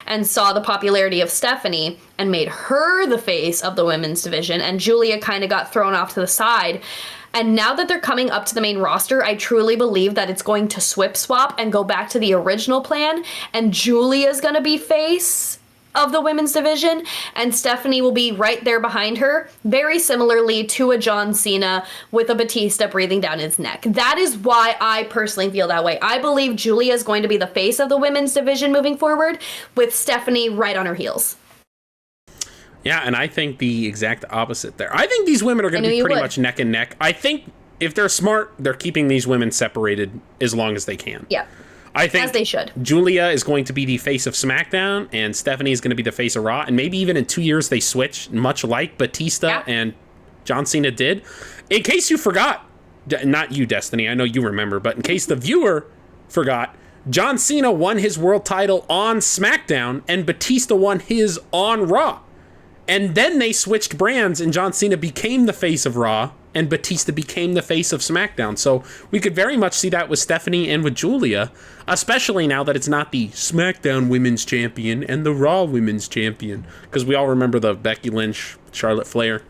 and saw the popularity of Stephanie and made her the face of the women's division, and Giulia kind of got thrown off to the side. And now that they're coming up to the main roster, I truly believe that it's going to swap and go back to the original plan. And Giulia's going to be face of the women's division. And Stephanie will be right there behind her. Very similarly to a John Cena with a Batista breathing down his neck. That is why I personally feel that way. I believe Giulia is going to be the face of the women's division moving forward with Stephanie right on her heels. Yeah, and I think the exact opposite there. I think these women are going to be pretty much neck and neck. I think if they're smart, they're keeping these women separated as long as they can. Yeah. I think as they should. Giulia is going to be the face of SmackDown, and Stephanie is going to be the face of Raw, and maybe even in 2 years they switch, much like Batista and John Cena did. In case you forgot, not you, Destiny, I know you remember, but in case the viewer forgot, John Cena won his world title on SmackDown, and Batista won his on Raw. And then they switched brands, and John Cena became the face of Raw, and Batista became the face of SmackDown. So we could very much see that with Stephanie and with Giulia, especially now that it's not the SmackDown Women's Champion and the Raw Women's Champion. Because we all remember the Becky Lynch, Charlotte Flair.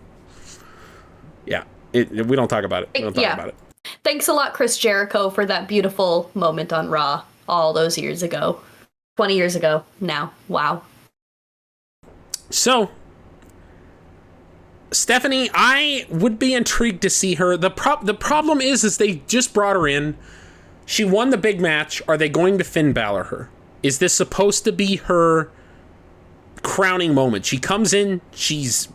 Yeah, we don't talk about it. We don't talk about it. Thanks a lot, Chris Jericho, for that beautiful moment on Raw all those years ago. 20 years ago now. Wow. So Stephanie, I would be intrigued to see her. The problem is they just brought her in. She won the big match. Are they going to Finn Balor her? Is this supposed to be her crowning moment? She comes in. She's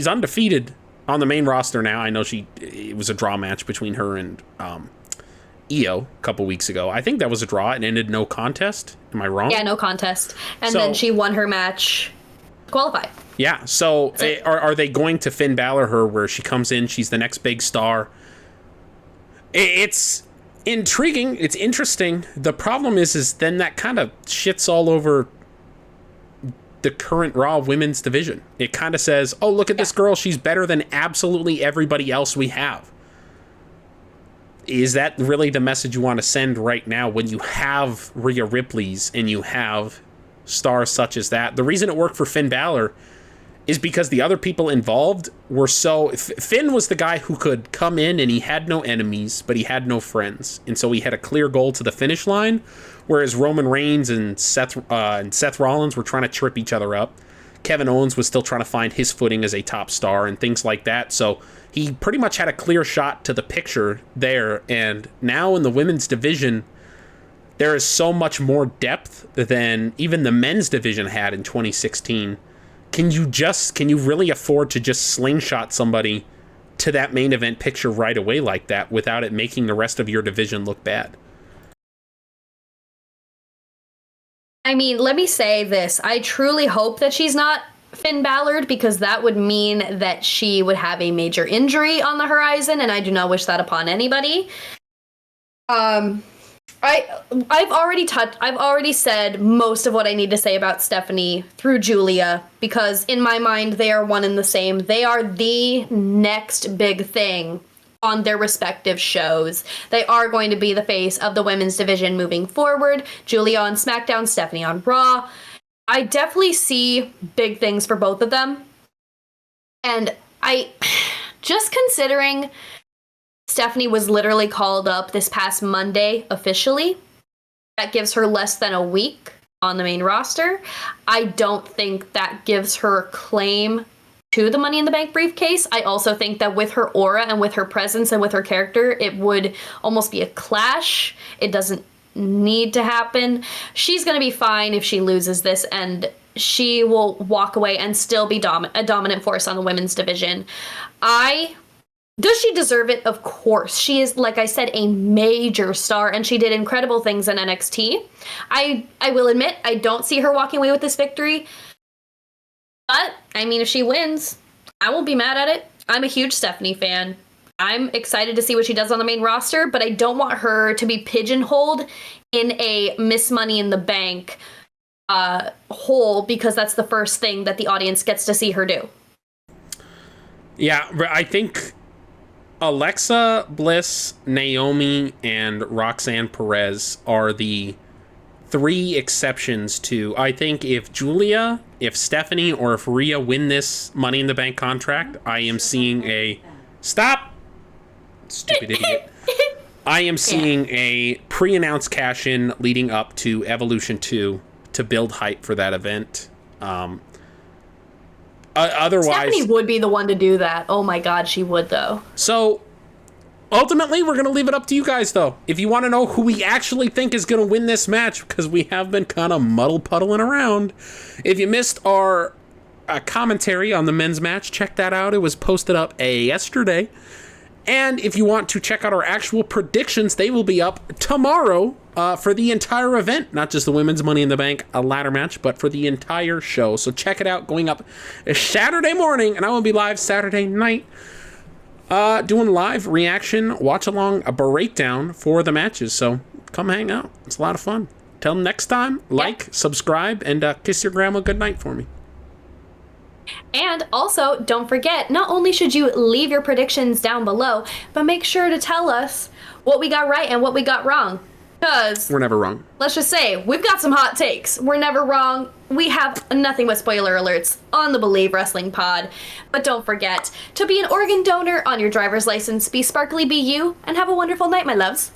undefeated on the main roster now. I know it was a draw match between her and Io a couple weeks ago. I think that was a draw. It ended no contest. Am I wrong? Yeah, no contest. And then she won her match. Qualified. Yeah, so are they going to Finn Balor her where she comes in, she's the next big star? It's intriguing, it's interesting. The problem is then that kind of shits all over the current Raw women's division. It kind of says, oh, look at this girl, she's better than absolutely everybody else we have. Is that really the message you want to send right now when you have Rhea Ripley's and you have stars such as that? The reason it worked for Finn Balor is because the other people involved were Finn was the guy who could come in and he had no enemies, but he had no friends. And so he had a clear goal to the finish line, whereas Roman Reigns and Seth Rollins were trying to trip each other up. Kevin Owens was still trying to find his footing as a top star and things like that. So he pretty much had a clear shot to the picture there. And now in the women's division, there is so much more depth than even the men's division had in 2016. Can you really afford to just slingshot somebody to that main event picture right away like that without it making the rest of your division look bad? I mean, let me say this. I truly hope that she's not Finn Balor, because that would mean that she would have a major injury on the horizon, and I do not wish that upon anybody. I've already said most of what I need to say about Stephanie through Giulia, because in my mind they are one and the same. They are the next big thing on their respective shows. They are going to be the face of the women's division moving forward. Giulia on SmackDown, Stephanie on Raw. I definitely see big things for both of them. And just considering Stephanie was literally called up this past Monday officially, that gives her less than a week on the main roster. I don't think that gives her claim to the Money in the Bank briefcase. I also think that with her aura and with her presence and with her character, it would almost be a clash. It doesn't need to happen. She's going to be fine if she loses this, and she will walk away and still be a dominant force on the women's division. Does she deserve it? Of course. She is, like I said, a major star, and she did incredible things in NXT. I will admit, I don't see her walking away with this victory. But, I mean, if she wins, I won't be mad at it. I'm a huge Stephanie fan. I'm excited to see what she does on the main roster, but I don't want her to be pigeonholed in a Miss Money in the Bank hole, because that's the first thing that the audience gets to see her do. Yeah, I think Alexa Bliss, Naomi, and Roxanne Perez are the three exceptions to, I think, if Giulia, if Stephanie, or if Rhea win this Money in the Bank contract, I am seeing a... Stop! Stupid idiot. I am seeing a pre-announced cash-in leading up to Evolution 2 to build hype for that event. Otherwise, Stephanie would be the one to do that. Oh my god, she would, though. So, ultimately, we're going to leave it up to you guys, though. If you want to know who we actually think is going to win this match, because we have been kind of muddle-puddling around. If you missed our commentary on the men's match, check that out. It was posted up yesterday. And if you want to check out our actual predictions, they will be up tomorrow for the entire event. Not just the women's Money in the Bank ladder match, but for the entire show. So check it out, going up Saturday morning, and I will be live Saturday night doing live reaction, watch along, a breakdown for the matches. So come hang out. It's a lot of fun. Till next time, like, subscribe, and kiss your grandma goodnight for me. And also, don't forget, not only should you leave your predictions down below, but make sure to tell us what we got right and what we got wrong. Because we're never wrong. Let's just say, we've got some hot takes. We're never wrong. We have nothing but spoiler alerts on the Believe Wrestling Pod. But don't forget to be an organ donor on your driver's license. Be sparkly, be you, and have a wonderful night, my loves.